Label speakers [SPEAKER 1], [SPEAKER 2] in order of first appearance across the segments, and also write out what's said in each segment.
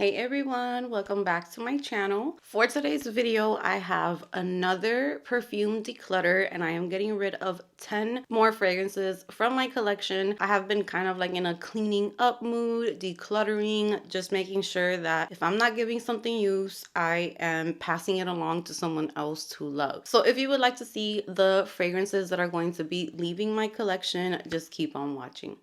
[SPEAKER 1] Hey everyone, welcome back to my channel. For today's video, I have another perfume declutter and I am getting rid of 10 more fragrances from my collection. I have been kind of like in a cleaning up mood, decluttering, just making sure that if I'm not giving something use, I am passing it along to someone else to love. So if you would like to see the fragrances that are going to be leaving my collection, just keep on watching.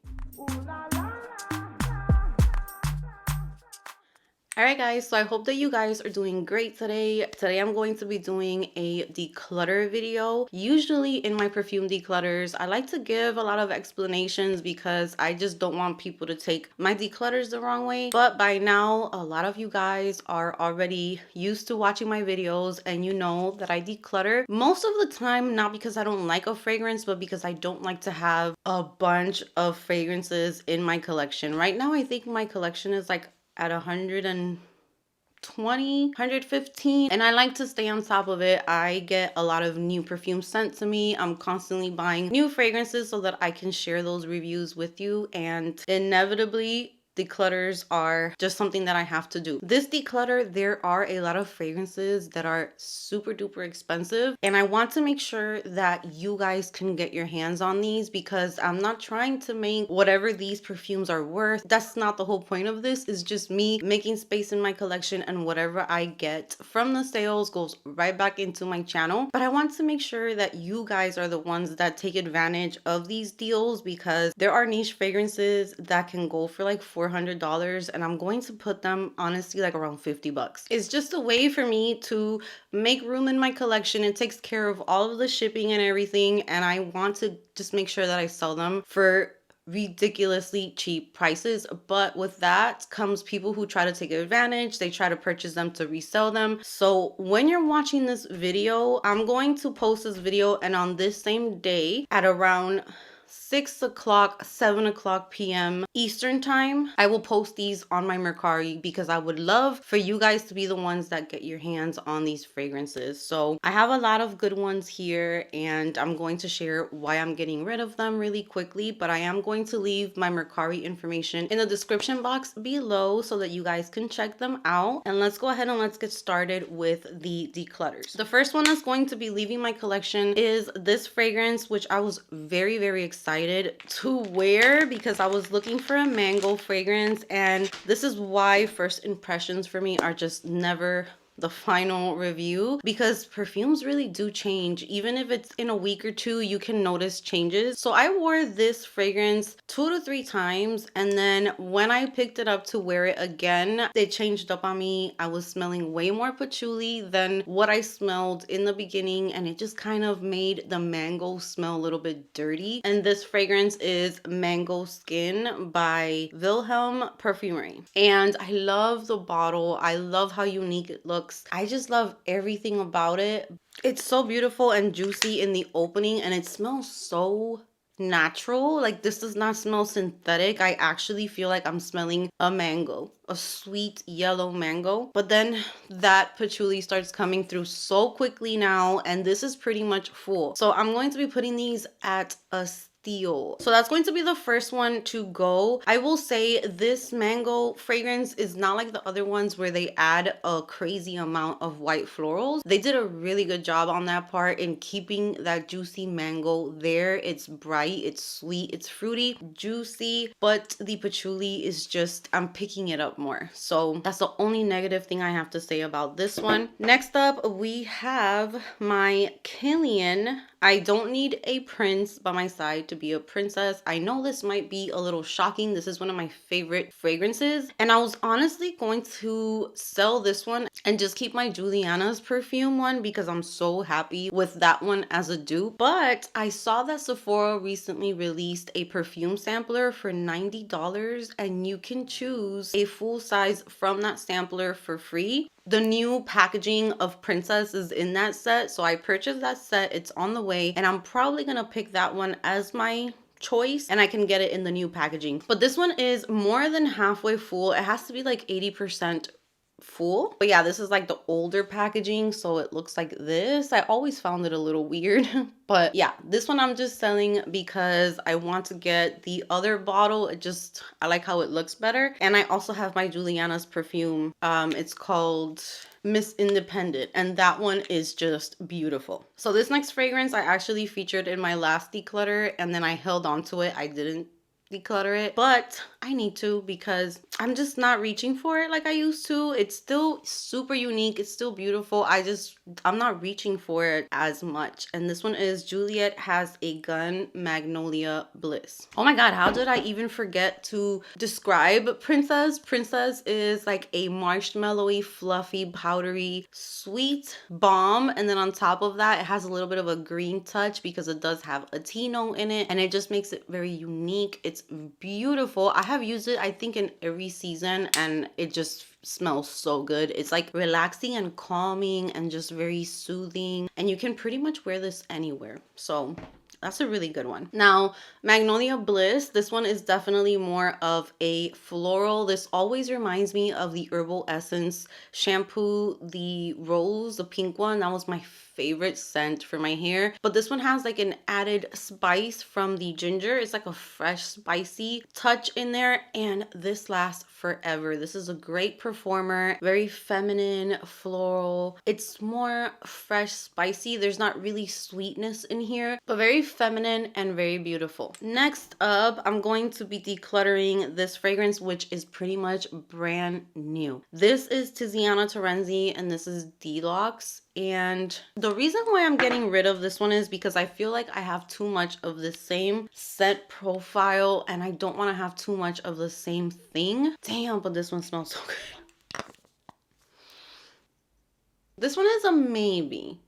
[SPEAKER 1] Alright guys, so I hope that you guys are doing great today. Today I'm going to be doing a declutter video. Usually in my perfume declutters, I like to give a lot of explanations because I just don't want people to take my declutters the wrong way. But by now, a lot of you guys are already used to watching my videos and you know that I declutter most of the time, not because I don't like a fragrance, but because I don't like to have a bunch of fragrances in my collection. Right now, I think my collection is like at 120, 115, and I like to stay on top of it. I get a lot of new perfumes sent to me. I'm constantly buying new fragrances so that I can share those reviews with you, and inevitably declutters are just something that I have to do. This declutter, there are a lot of fragrances that are super duper expensive, and I want to make sure that you guys can get your hands on these because I'm not trying to make whatever these perfumes are worth. That's not the whole point of this. It's just me making space in my collection, and whatever I get from the sales goes right back into my channel. But I want to make sure that you guys are the ones that take advantage of these deals because there are niche fragrances that can go for like $400, and I'm going to put them honestly like around 50 bucks. It's just a way for me to make room in my collection. It takes care of all of the shipping and everything, and I want to just make sure that I sell them for ridiculously cheap prices. But with that comes people who try to take advantage. They try to purchase them to resell them. So when you're watching this video, I'm going to post this video, and on this same day at around 6 o'clock, 7 o'clock p.m. Eastern time, I will post these on my Mercari because I would love for you guys to be the ones that get your hands on these fragrances. So I have a lot of good ones here, and I'm going to share why I'm getting rid of them really quickly, but I am going to leave my Mercari information in the description box below so that you guys can check them out. And let's go ahead and let's get started with the declutters. The first one that's going to be leaving my collection is this fragrance, which I was very excited to wear because I was looking for a mango fragrance, and this is why first impressions for me are just never the final review, because perfumes really do change. Even if it's in a week or two, you can notice changes. So I wore this fragrance 2 to 3 times, and then when I picked it up to wear it again, it changed up on me. I was smelling way more patchouli than what I smelled in the beginning, and it just kind of made the mango smell a little bit dirty. And this fragrance is Mango Skin by VILHELM Perfumerie, and I love the bottle. I love how unique it looks. I just love everything about it. It's so beautiful and juicy in the opening, and it smells so natural. Like, this does not smell synthetic. I actually feel like I'm smelling a mango, a sweet yellow mango. But then that patchouli starts coming through so quickly now, and this is pretty much full. So I'm going to be putting these at a steal. So that's going to be the first one to go. I will say this mango fragrance is not like the other ones where they add a crazy amount of white florals. They did a really good job on that part in keeping that juicy mango there. It's bright, it's sweet, it's fruity, juicy, but the patchouli is just, I'm picking it up more. So that's the only negative thing I have to say about this one. Next up, we have my KILIAN. I don't need a prince by my side to be a princess. I know this might be a little shocking. This is one of my favorite fragrances, and I was honestly going to sell this one and just keep my Juliana's perfume one because I'm so happy with that one as a dupe. But I saw that Sephora recently released a perfume sampler for $90, and you can choose a full size from that sampler for free. The new packaging of Princess is in that set, so I purchased that set. It's on the way, and I'm probably gonna pick that one as my choice, and I can get it in the new packaging. But this one is more than halfway full. It has to be like 80% full. But yeah, this is like the older packaging, so it looks like this. I always found it a little weird. But yeah, this one I'm just selling because I want to get the other bottle. I like how it looks better. And I also have my Juliana's perfume. It's called Miss Independent, and that one is just beautiful. So this next fragrance I actually featured in my last declutter, and then I held on to it. I didn't declutter it, but I need to because I'm just not reaching for it like I used to. It's still super unique, it's still beautiful. I'm not reaching for it as much. And this one is Juliette Has a Gun Magnolia Bliss. Oh my god, how did I even forget to describe Princess? Princess is like a marshmallowy, fluffy, powdery, sweet bomb, and then on top of that it has a little bit of a green touch because it does have a tea note in it, and it just makes it very unique. It's beautiful. I have used it, I think, in every season, and it just smells so good. It's like relaxing and calming and just very soothing, and you can pretty much wear this anywhere. So that's a really good one. Now, Magnolia Bliss, this one is definitely more of a floral. This always reminds me of the Herbal Essence shampoo, the rose, the pink one. That was my favorite scent for my hair. But this one has like an added spice from the ginger. It's like a fresh, spicy touch in there, and this lasts forever. This is a great performer, very feminine, floral. It's more fresh, spicy. There's not really sweetness in here, but very feminine and very beautiful. Next up, I'm going to be decluttering this fragrance, which is pretty much brand new. This is Tiziana Terenzi, and this is DELOX. And the reason why I'm getting rid of this one is because I feel like I have too much of the same scent profile, and I don't want to have too much of the same thing. Damn, but this one smells so good. This one is a maybe.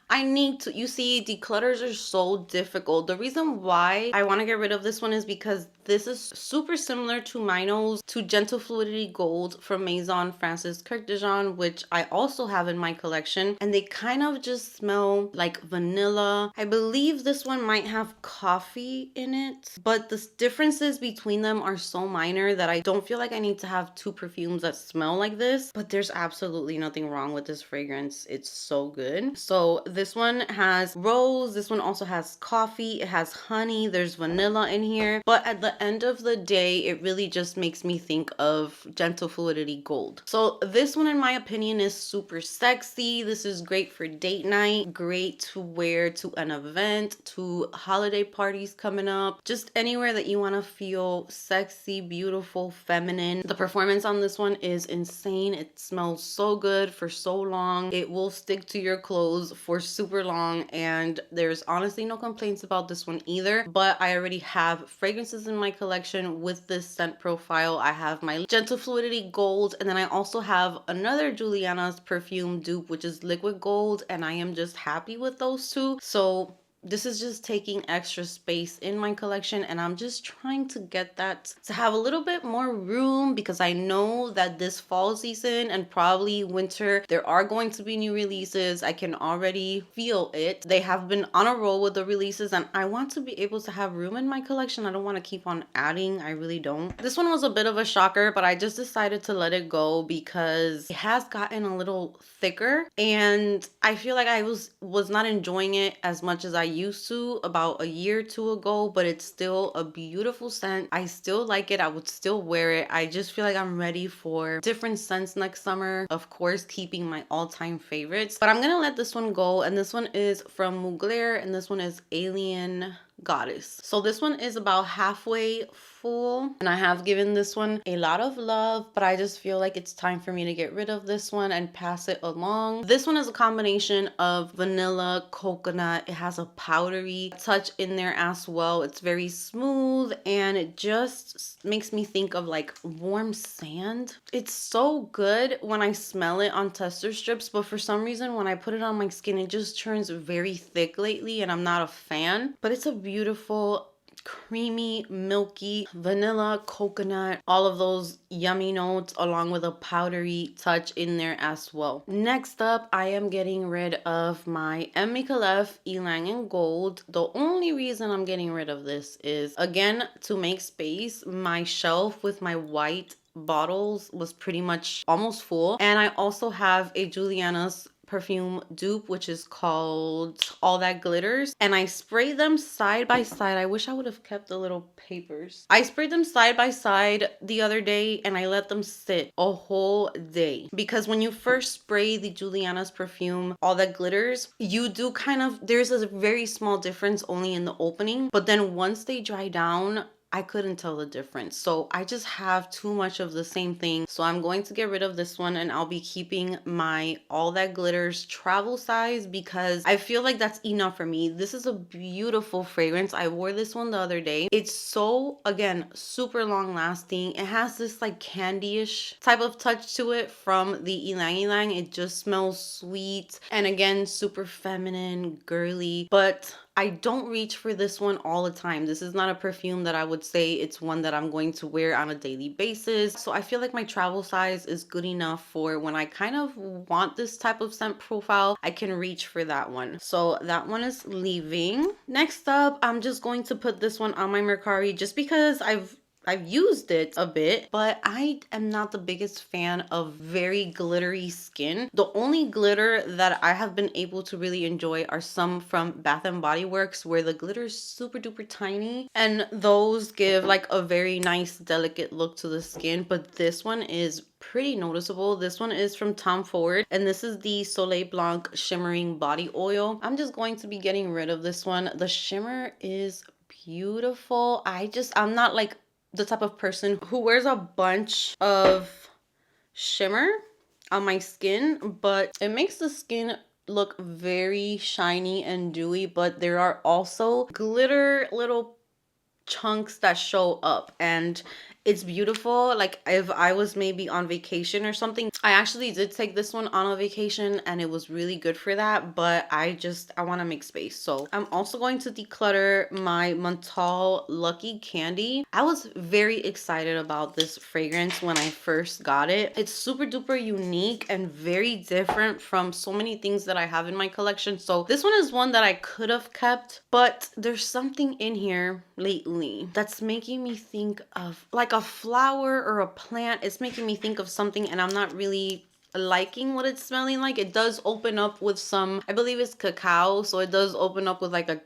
[SPEAKER 1] I need to, you see, declutters are so difficult. The reason why I want to get rid of this one is because this is super similar to my nose to Gentle Fluidity Gold from Maison Francis Kirk de Jean, which I also have in my collection, and they kind of just smell like vanilla. I believe this one might have coffee in it, but the differences between them are so minor that I don't feel like I need to have two perfumes that smell like this. But there's absolutely nothing wrong with this fragrance. It's so good. So this one has rose, this one also has coffee, it has honey, there's vanilla in here, but at the end of the day, it really just makes me think of Gentle Fluidity Gold. So this one, in my opinion, is super sexy. This is great for date night, great to wear to an event, to holiday parties coming up, just anywhere that you want to feel sexy, beautiful, feminine. The performance on this one is insane. It smells so good for so long. It will stick to your clothes for super long, and there's honestly no complaints about this one either. But I already have fragrances in my collection with this scent profile. I have my Gentle Fluidity Gold, and then I also have another Juliana's perfume dupe, which is Liquid Gold, and I am just happy with those two. So this is just taking extra space in my collection, and I'm just trying to get that to have a little bit more room, because I know that this fall season and probably winter, there are going to be new releases. I can already feel it. They have been on a roll with the releases, and I want to be able to have room in my collection. I don't want to keep on adding. I really don't. This one was a bit of a shocker, but I just decided to let it go because it has gotten a little thicker, and I feel like I was not enjoying it as much as I used to about a year or two ago, but it's still a beautiful scent. I still like it. I would still wear it. I just feel like I'm ready for different scents next summer. Of course, keeping my all-time favorites, but I'm gonna let this one go. And this one is from Mugler, and this one is Alien Goddess. So this one is about halfway full, and I have given this one a lot of love, but I just feel like it's time for me to get rid of this one and pass it along. This one is a combination of vanilla, coconut. It has a powdery touch in there as well. It's very smooth, and it just makes me think of like warm sand. It's so good when I smell it on tester strips, but for some reason when I put it on my skin, it just turns very thick lately, and I'm not a fan. But it's a beautiful, creamy, milky, vanilla, coconut, all of those yummy notes, along with a powdery touch in there as well. Next up, I am getting rid of my MICALLEF YLANG in Gold. The only reason I'm getting rid of this is, again, to make space. My shelf with my white bottles was pretty much almost full. And I also have a Juliana's perfume dupe, which is called All That Glitters, and I spray them side by side. I wish I would have kept the little papers. I sprayed them side by side the other day, and I let them sit a whole day, because when you first spray the Juliana's perfume All That Glitters, you do kind of, there's a very small difference only in the opening, but then once they dry down, I couldn't tell the difference. So I just have too much of the same thing. So I'm going to get rid of this one, and I'll be keeping my All That Glitters travel size, because I feel like that's enough for me. This is a beautiful fragrance. I wore this one the other day. It's so, again, super long lasting. It has this like candy-ish type of touch to it from the YLANG. It just smells sweet and, again, super feminine, girly, but I don't reach for this one all the time. This is not a perfume that I would say it's one that I'm going to wear on a daily basis. So I feel like my travel size is good enough for when I kind of want this type of scent profile, I can reach for that one. So that one is leaving. Next up, I'm just going to put this one on my Mercari just because I've used it a bit, but I am not the biggest fan of very glittery skin. The only glitter that I have been able to really enjoy are some from Bath and Body Works, where the glitter is super duper tiny, and those give like a very nice delicate look to the skin. But this one is pretty noticeable. This one is from Tom Ford, and this is the Soleil Blanc Shimmering Body Oil. I'm just going to be getting rid of this one. The shimmer is beautiful. I'm not like the type of person who wears a bunch of shimmer on my skin, but it makes the skin look very shiny and dewy, but there are also glitter little chunks that show up, and it's beautiful. Like if I was maybe on vacation or something, I actually did take this one on a vacation and it was really good for that, but I want to make space. So I'm also going to declutter my Montale Lucky Candy. I was very excited about this fragrance when I first got it. It's super duper unique and very different from so many things that I have in my collection. So this one is one that I could have kept, but there's something in here lately that's making me think of like a flower or a plant. It's making me think of something, and I'm not really liking what it's smelling like. It does open up with some, I believe it's cacao, so it does open up with like a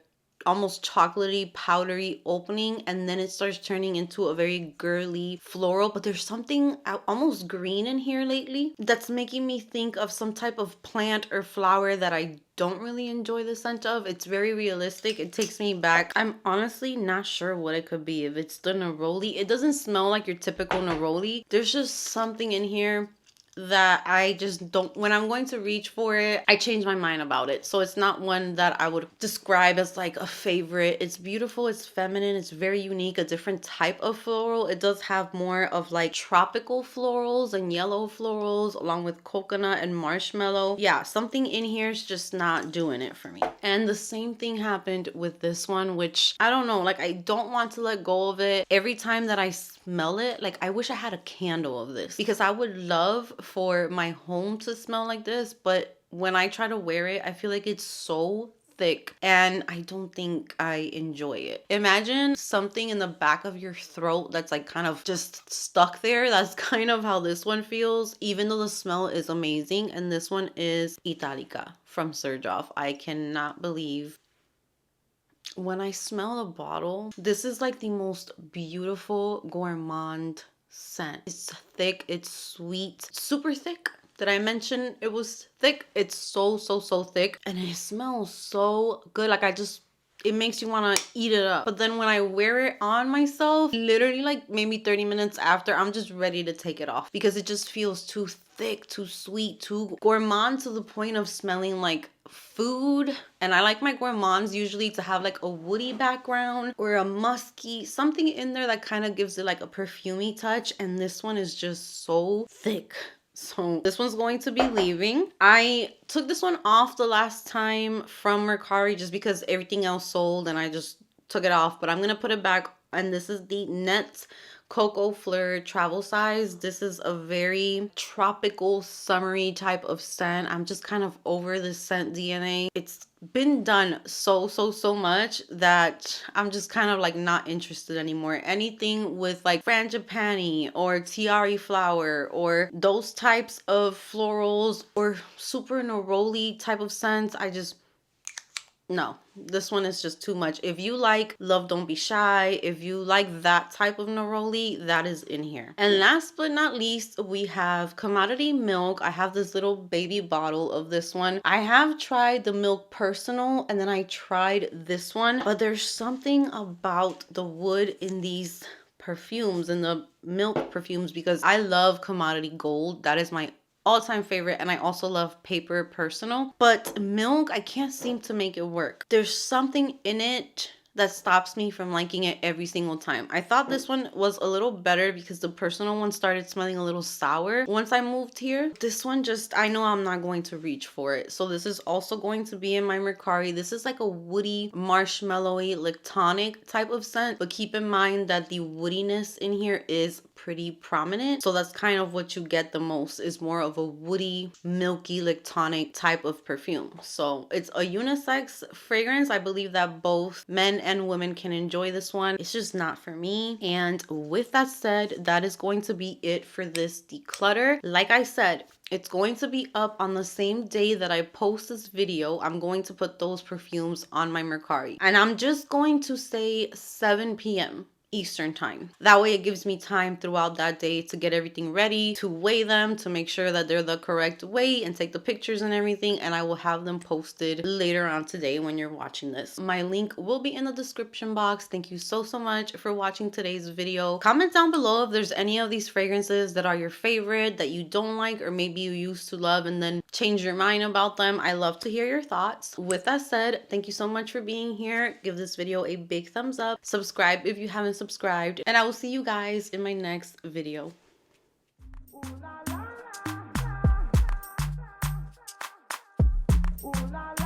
[SPEAKER 1] almost chocolatey powdery opening, and then it starts turning into a very girly floral. But there's something almost green in here lately that's making me think of some type of plant or flower that I don't really enjoy the scent of. It's very realistic. It takes me back. I'm honestly not sure what it could be. If it's the neroli, it doesn't smell like your typical neroli. There's just something in here that I just don't, when I'm going to reach for it, I change my mind about it. So it's not one that I would describe as like a favorite. It's beautiful, it's feminine, it's very unique, a different type of floral. It does have more of like tropical florals and yellow florals along with coconut and marshmallow. Yeah, something in here is just not doing it for me. And the same thing happened with this one, which I don't know, like I don't want to let go of it. Every time that I smell it, like I wish I had a candle of this, because I would love for my home to smell like this, but when I try to wear it, I feel like it's so thick and I don't think I enjoy it. Imagine something in the back of your throat that's like kind of just stuck there. That's kind of how this one feels, even though the smell is amazing. And this one is Italica from XERJOFF. I cannot believe when I smell the bottle, this is like the most beautiful gourmand scent. It's thick, it's sweet, super thick. Did I mention it was thick? It's so thick, and it smells so good. Like it makes you want to eat it up. But then when I wear it on myself, literally like maybe 30 minutes after, I'm just ready to take it off because it just feels too thick, too sweet, too gourmand, to the point of smelling like food. And I like my gourmands usually to have like a woody background or a musky, something in there that kind of gives it like a perfumey touch. And this one is just so thick. So this one's going to be leaving. I took this one off the last time from Mercari just because everything else sold and I just took it off, but I'm gonna put it back and this is the NETTE Coco Fleur travel size. This is a very tropical, summery type of scent. I'm just kind of over this scent DNA. It's been done so much that I'm just kind of like not interested anymore. Anything with like frangipani or tiare flower or those types of florals or super neroli type of scents, I just, no, this one is just too much. If you like Love Don't Be Shy, if you like that type of neroli, that is in here. And last but not least, we have Commodity Milk. I have this little baby bottle of this one. I have tried the Milk Personal and then I tried this one, but there's something about the wood in these perfumes and the milk perfumes, because I love Commodity Gold. That is my all-time favorite, and I also love Paper Personal, but Milk, I can't seem to make it work. There's something in it that stops me from liking it every single time. I thought this one was a little better because the personal one started smelling a little sour once I moved here. This one just, I know I'm not going to reach for it. So this is also going to be in my Mercari. This is like a woody, marshmallowy, lactonic type of scent, but keep in mind that the woodiness in here is pretty prominent. So that's kind of what you get the most, is more of a woody, milky, lactonic type of perfume. So it's a unisex fragrance. I believe that both men and women can enjoy this one. It's just not for me. And with that said, that is going to be it for this declutter. Like I said, it's going to be up on the same day that I post this video. I'm going to put those perfumes on my Mercari. And I'm just going to say 7 p.m. Eastern time. That way it gives me time throughout that day to get everything ready, to weigh them, to make sure that they're the correct weight and take the pictures and everything, and I will have them posted later on today when you're watching this. My link will be in the description box. Thank you so much for watching today's video. Comment down below if there's any of these fragrances that are your favorite, that you don't like, or maybe you used to love and then change your mind about them. I love to hear your thoughts. With that said, thank you so much for being here. Give this video a big thumbs up. Subscribe if you haven't subscribed, and I will see you guys in my next video. Ooh, la, la, la, la. Ooh, la, la.